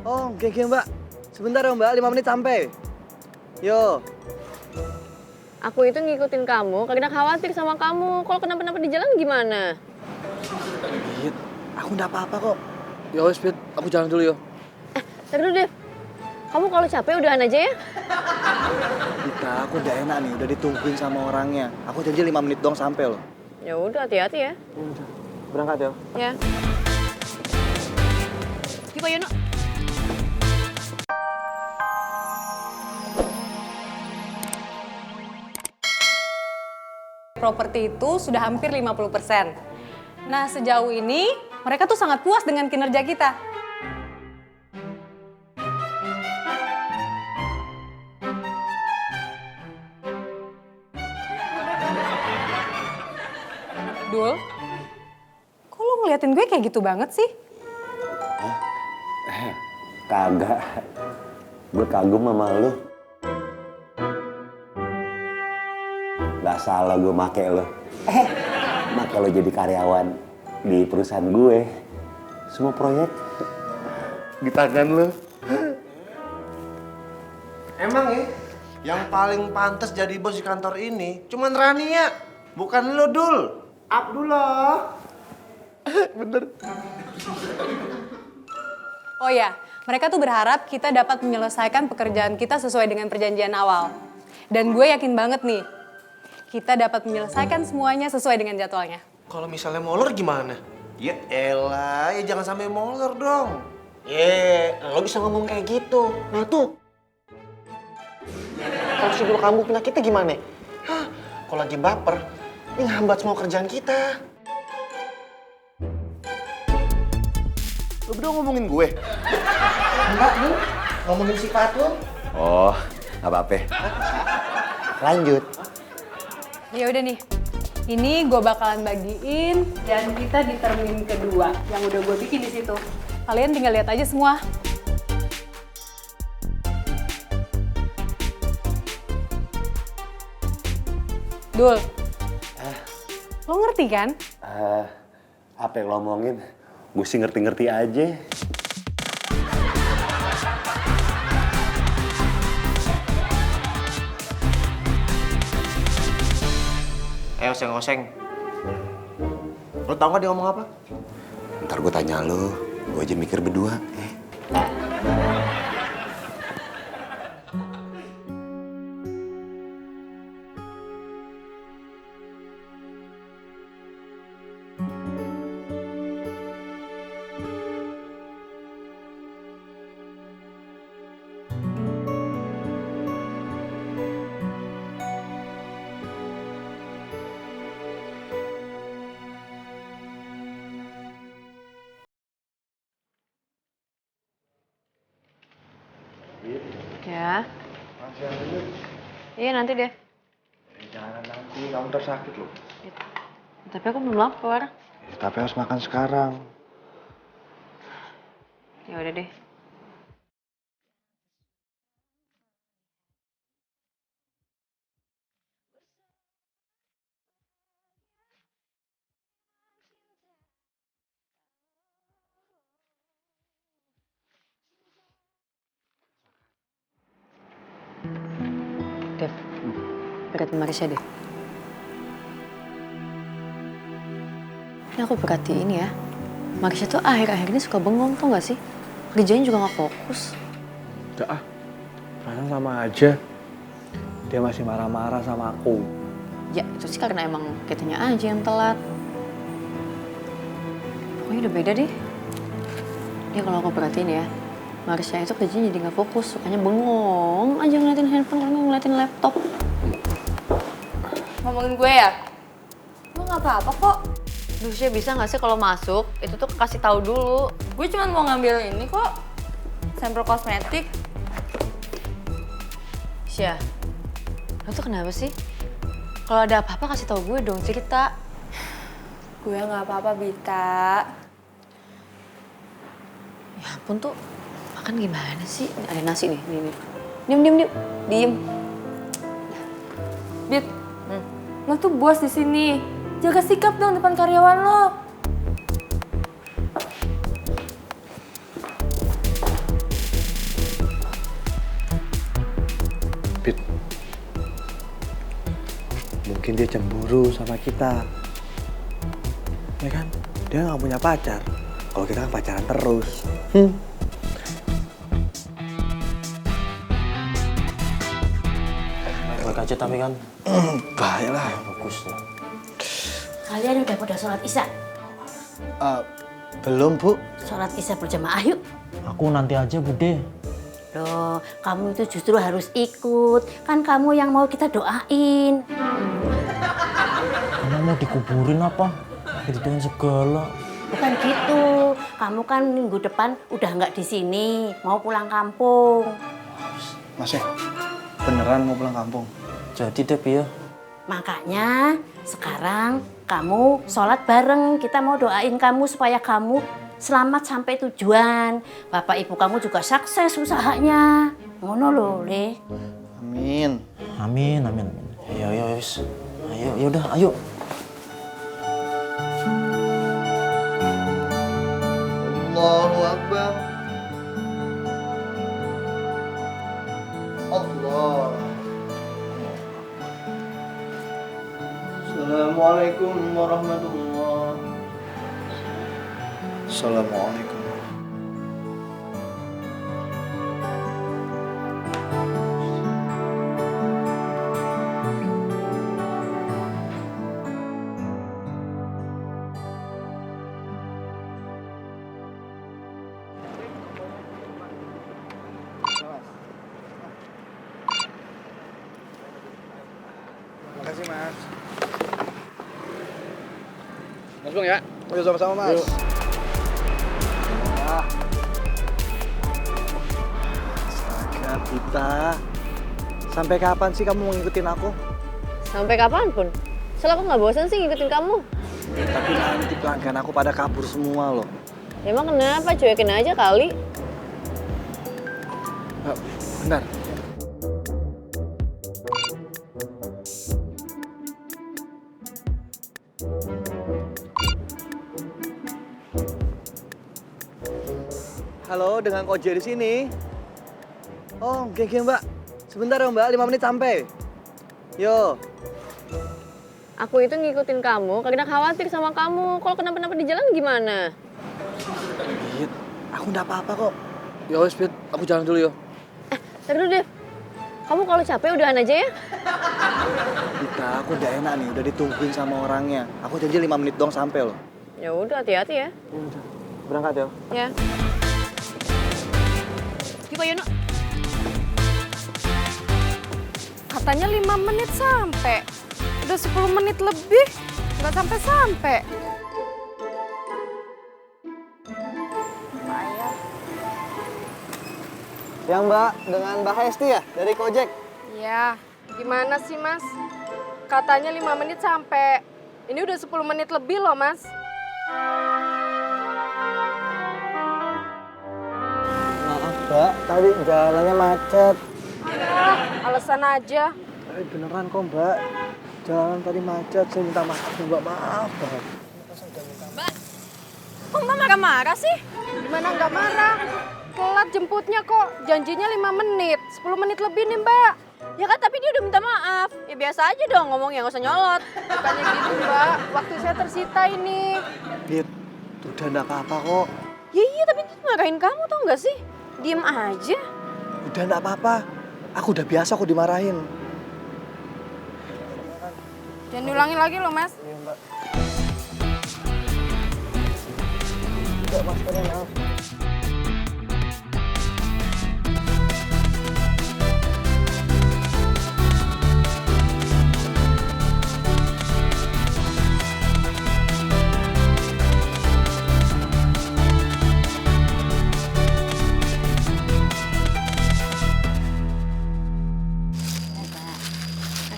Oh, oke mbak. Sebentar ya mbak, 5 menit sampai. Yo. Aku itu ngikutin kamu karena khawatir sama kamu. Kalau kenapa-napa di jalan gimana? Bit, aku nggak apa-apa kok. Ya wes, Bit, aku jalan dulu yo. Ntar dulu, Dev. Kamu kalau capek udahan aja ya? Dika, aku udah enak nih, udah ditungguin sama orangnya. Aku janji 5 menit doang sampai loh. Ya udah, hati-hati ya. Berangkat ya. Ya. Yuk, Pak Yono. Properti itu sudah hampir 50%. Nah, sejauh ini mereka tuh sangat puas dengan kinerja kita. Dul, kok lu ngeliatin gue kayak gitu banget sih? Kagak. Gue kagum sama lu. Gak salah gue make lo. Make lo jadi karyawan di perusahaan gue. Semua proyek di tangan lo. Emang ya, yang paling pantas jadi bos di kantor ini cuman Rania, bukan lo, Dul. Abdullah. Bener. Oh ya, mereka tuh berharap kita dapat menyelesaikan pekerjaan kita sesuai dengan perjanjian awal. Dan gue yakin banget nih, kita dapat menyelesaikan semuanya sesuai dengan jadwalnya. Kalau misalnya molor gimana? Ya elah, ya jangan sampai molor dong. Lo bisa ngomong kayak gitu. Nah tuh, kalau si guru kamu penyakitnya gimana? Hah, kalau lagi baper, ini ngehambat semua kerjaan kita. Lo berdua ngomongin gue? Enggak, Bu. Ngomongin sifat lo. Oh, gak apa-apa. Lanjut. Ya udah nih, ini gue bakalan bagiin dan kita di termin kedua yang udah gue bikin di situ. Kalian tinggal lihat aja semua. Dul, lo ngerti kan? Apa yang lo omongin? Gue sih ngerti-ngerti aja. Oseng-oseng. Lo tau gak dia ngomong apa? Ntar gue tanya lo, gue aja mikir berdua. Ya. Iya, nanti deh. Jangan nanti, kamu tersakit loh. Tapi aku belum lapar. Tapi harus makan sekarang. Ya udah deh. Dev, perhatiin Marisha deh. Ini aku perhatiin ya. Marisha tuh akhir-akhir ini suka bengong, tau gak sih? Kerjanya juga gak fokus. Udah Rana sama aja. Dia masih marah-marah sama aku. Ya, itu sih karena emang kitanya aja yang telat. Pokoknya udah beda deh. Dia kalau aku perhatiin ya, Marisha itu kerjanya jadi gak fokus. Sukanya bengong aja ngeliatin handphone, kalau nggak ngeliatin laptop. Ngomongin gue ya? Lo gak apa-apa kok. Duh, Sya, bisa gak sih kalau masuk, itu tuh kasih tahu dulu. Gue cuma mau ngambil ini kok. Sampel kosmetik. Sya, lo tuh kenapa sih? Kalau ada apa-apa kasih tahu gue dong, cerita. Gue gak apa-apa, Bita. Ya ampun tuh, makan gimana sih? Ini ada nasi nih, nih. Diem. Diem. Bit, lo tuh bos di sini. Jaga sikap dong depan karyawan lo. bikin dia cemburu sama kita. Ya kan? Dia nggak punya pacar. Kalau kita kan pacaran terus. Baik aja tapi kan. Bahaya lah. Bagus lah. Kalian udah pada sholat isya? Belum, Bu. Sholat isya berjamaah yuk. Aku nanti aja Bude. Loh, kamu itu justru harus ikut. Kan kamu yang mau kita doain. Kamu mau dikuburin apa? Gitu segala. Bukan gitu. Kamu kan minggu depan udah nggak di sini, mau pulang kampung. Mas beneran mau pulang kampung? Jadi deh ya. Makanya sekarang kamu sholat bareng. Kita mau doain kamu supaya kamu selamat sampai tujuan. Bapak ibu kamu juga sukses usahanya. Ngono loh, Le. Amin. Amin, amin, amin. Ayo, ayo, wis. Ayo, yaudah, ayo. Allahu Akbar. Allah. Assalamualaikum warahmatullahi. Assalamualaikum. Makasih, Mas. Mas Bang ya. Ayo sama-sama, Mas. Yuk. Astaga, Pita. Sampai kapan sih kamu mau ngikutin aku? Sampai kapanpun. Soalnya aku nggak bosan sih ngikutin kamu. Tapi nanti pelanggan aku pada kabur semua loh. Emang kenapa? Cuekin aja kali. Bentar. Halo, dengan Koje di sini. Oh, oke Mbak. Sebentar ya Mbak, 5 menit sampai. Yo. Aku itu ngikutin kamu karena khawatir sama kamu. Kalau kenapa-napa di jalan gimana? Pit, aku nggak apa-apa kok. Ya wes Pit, aku jalan dulu yo. Ntar dulu, Dev. Kamu kalau capek udahan aja ya? Pita, aku udah enak nih, udah ditungguin sama orangnya. Aku janji 5 menit doang sampai loh. Ya udah, hati-hati ya. Udah, berangkat yo. Ya. Gimana Yono? Katanya 5 menit sampai. Udah 10 menit lebih, nggak sampai-sampai. Ya Mbak, dengan Mbak Hesti ya, dari Gojek. Ya, gimana sih Mas? Katanya 5 menit sampai. Ini udah 10 menit lebih loh Mas. Maaf Mbak, tadi jalannya macet. Ah, alasan aja. Beneran kok Mbak, jalan tadi macet, saya minta maaf Mbak, maaf banget. Kok Mbak marah-marah sih? Gimana nggak marah? Telat jemputnya kok, janjinya 5 menit. 10 menit lebih nih Mbak. Ya kan, tapi dia udah minta maaf. Ya biasa aja dong ngomongnya, nggak usah nyolot. Bukannya gitu Mbak, waktu saya tersita ini. Dit, udah enggak apa-apa kok. Ya iya, tapi dia marahin kamu tau nggak sih? Diem aja. Udah enggak apa-apa. Aku udah biasa kok dimarahin. Jangan diulangin lagi loh Mas. Iya Mbak. Enggak Mas, maaf.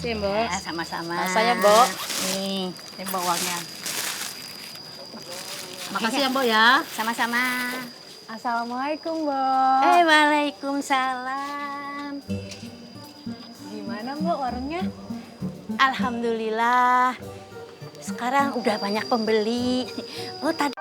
Makasih Mbak. Ya, sama-sama. Rasanya, Mbak. Nih, ini Mbak uangnya. Makasih ya Mbak ya. Sama-sama. Assalamualaikum, Mbak. Waalaikumsalam. Gimana, Mbak, warungnya? Alhamdulillah. Sekarang udah banyak pembeli. Oh, tadi